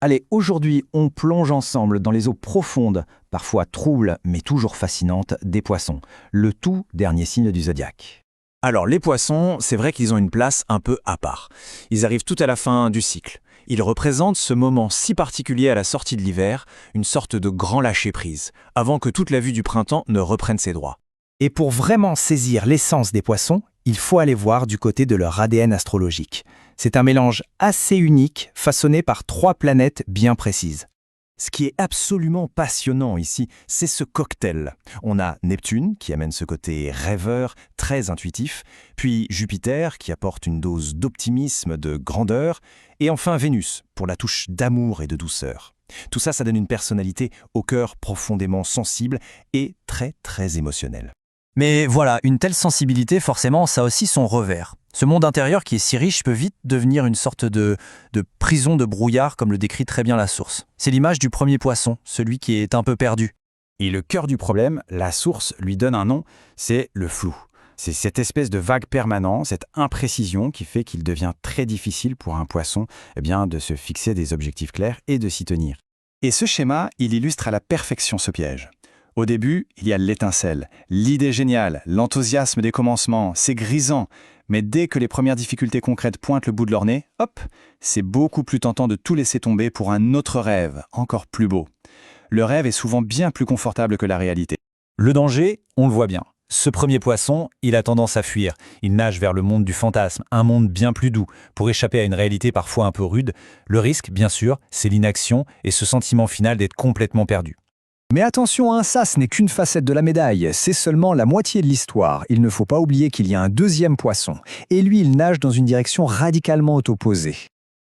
Allez, aujourd'hui, on plonge ensemble dans les eaux profondes, parfois troubles, mais toujours fascinantes, des poissons. Le tout dernier signe du zodiaque. Alors les poissons, c'est vrai qu'ils ont une place un peu à part. Ils arrivent tout à la fin du cycle. Ils représentent ce moment si particulier à la sortie de l'hiver, une sorte de grand lâcher-prise, avant que toute la vue du printemps ne reprenne ses droits. Et pour vraiment saisir l'essence des poissons, il faut aller voir du côté de leur ADN astrologique. C'est un mélange assez unique, façonné par 3 planètes bien précises. Ce qui est absolument passionnant ici, c'est ce cocktail. On a Neptune, qui amène ce côté rêveur, très intuitif, puis Jupiter, qui apporte une dose d'optimisme, de grandeur, et enfin Vénus, pour la touche d'amour et de douceur. Tout ça, ça donne une personnalité au cœur profondément sensible et très très émotionnelle. Mais voilà, une telle sensibilité, forcément, ça a aussi son revers. Ce monde intérieur qui est si riche peut vite devenir une sorte de prison de brouillard, comme le décrit très bien la source. C'est l'image du premier poisson, celui qui est un peu perdu. Et le cœur du problème, la source lui donne un nom, c'est le flou. C'est cette espèce de vague permanent, cette imprécision qui fait qu'il devient très difficile pour un poisson de se fixer des objectifs clairs et de s'y tenir. Et ce schéma, il illustre à la perfection ce piège. Au début, il y a l'étincelle, l'idée géniale, l'enthousiasme des commencements, c'est grisant. Mais dès que les premières difficultés concrètes pointent le bout de leur nez, hop, c'est beaucoup plus tentant de tout laisser tomber pour un autre rêve, encore plus beau. Le rêve est souvent bien plus confortable que la réalité. Le danger, on le voit bien. Ce premier poisson, il a tendance à fuir. Il nage vers le monde du fantasme, un monde bien plus doux, pour échapper à une réalité parfois un peu rude. Le risque, bien sûr, c'est l'inaction et ce sentiment final d'être complètement perdu. Mais attention, ça, ce n'est qu'une facette de la médaille, c'est seulement la moitié de l'histoire. Il ne faut pas oublier qu'il y a un deuxième poisson, et lui, il nage dans une direction radicalement opposée.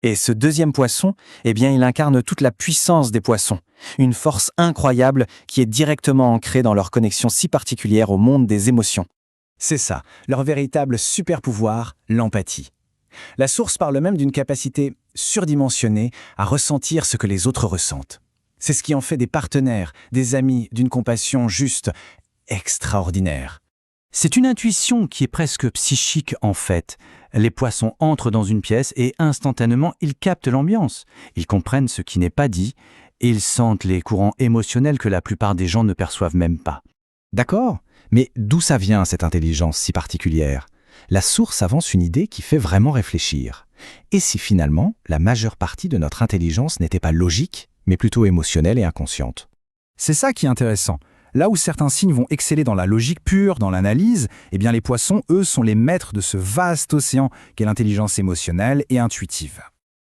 Et ce deuxième poisson, il incarne toute la puissance des poissons, une force incroyable qui est directement ancrée dans leur connexion si particulière au monde des émotions. C'est ça, leur véritable super-pouvoir, l'empathie. La source parle même d'une capacité surdimensionnée à ressentir ce que les autres ressentent. C'est ce qui en fait des partenaires, des amis, d'une compassion juste extraordinaire. C'est une intuition qui est presque psychique en fait. Les poissons entrent dans une pièce et instantanément ils captent l'ambiance. Ils comprennent ce qui n'est pas dit et ils sentent les courants émotionnels que la plupart des gens ne perçoivent même pas. D'accord, mais d'où ça vient cette intelligence si particulière ? La source avance une idée qui fait vraiment réfléchir. Et si finalement, la majeure partie de notre intelligence n'était pas logique, mais plutôt émotionnelle et inconsciente. C'est ça qui est intéressant. Là où certains signes vont exceller dans la logique pure, dans l'analyse, les poissons, eux, sont les maîtres de ce vaste océan qu'est l'intelligence émotionnelle et intuitive.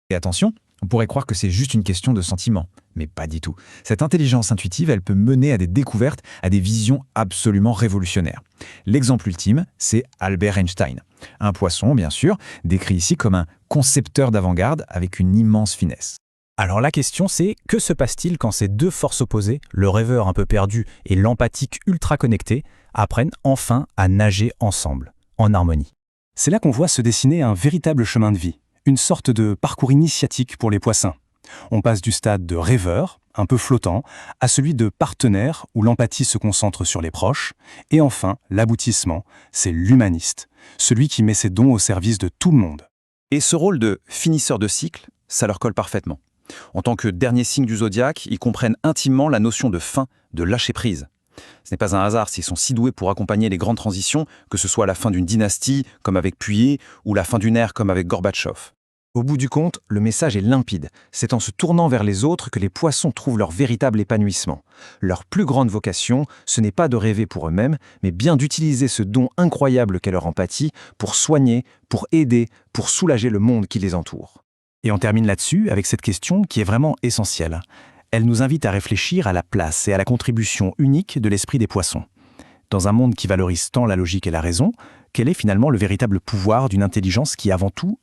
Et attention, on pourrait croire que c'est juste une question de sentiment, mais pas du tout. Cette intelligence intuitive, elle peut mener à des découvertes, à des visions absolument révolutionnaires. L'exemple ultime, c'est Albert Einstein. Un poisson, bien sûr, décrit ici comme un concepteur d'avant-garde avec une immense finesse. Alors la question c'est, que se passe-t-il quand ces deux forces opposées, le rêveur un peu perdu et l'empathique ultra connecté, apprennent enfin à nager ensemble, en harmonie? C'est là qu'on voit se dessiner un véritable chemin de vie, une sorte de parcours initiatique pour les poissins. On passe du stade de rêveur, un peu flottant, à celui de partenaire où l'empathie se concentre sur les proches, et enfin, l'aboutissement, c'est l'humaniste, celui qui met ses dons au service de tout le monde. Et ce rôle de finisseur de cycle, ça leur colle parfaitement. En tant que dernier signe du zodiaque, ils comprennent intimement la notion de fin, de lâcher-prise. Ce n'est pas un hasard s'ils sont si doués pour accompagner les grandes transitions, que ce soit la fin d'une dynastie, comme avec Puyi, ou la fin d'une ère, comme avec Gorbatchev. Au bout du compte, le message est limpide. C'est en se tournant vers les autres que les poissons trouvent leur véritable épanouissement. Leur plus grande vocation, ce n'est pas de rêver pour eux-mêmes, mais bien d'utiliser ce don incroyable qu'est leur empathie pour soigner, pour aider, pour soulager le monde qui les entoure. Et on termine là-dessus avec cette question qui est vraiment essentielle. Elle nous invite à réfléchir à la place et à la contribution unique de l'esprit des poissons. Dans un monde qui valorise tant la logique et la raison, quel est finalement le véritable pouvoir d'une intelligence qui, avant tout,